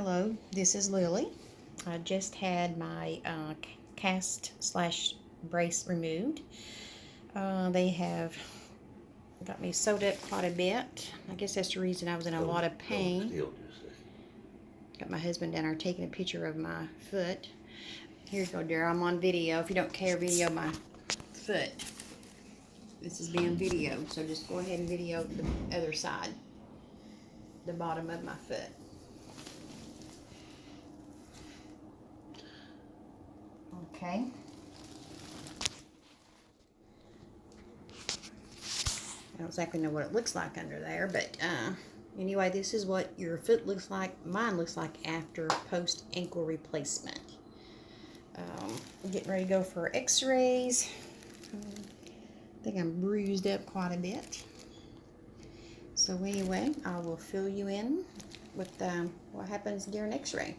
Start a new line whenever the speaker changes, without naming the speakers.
Hello, this is Lily. I just had my cast/brace removed. They have got me sewed up quite a bit. I guess that's the reason I was in a lot of pain. Got my husband down there taking a picture of my foot. Here you go, dear. I'm on video. If you don't care, video my foot. This is being videoed, so just go ahead and video the other side, the bottom of my foot. Okay. I don't exactly know what it looks like under there, but anyway, this is what your foot looks like. Mine looks like after post ankle replacement. Getting ready to go for x-rays. I think I'm bruised up quite a bit. So anyway, I will fill you in with what happens during x-ray.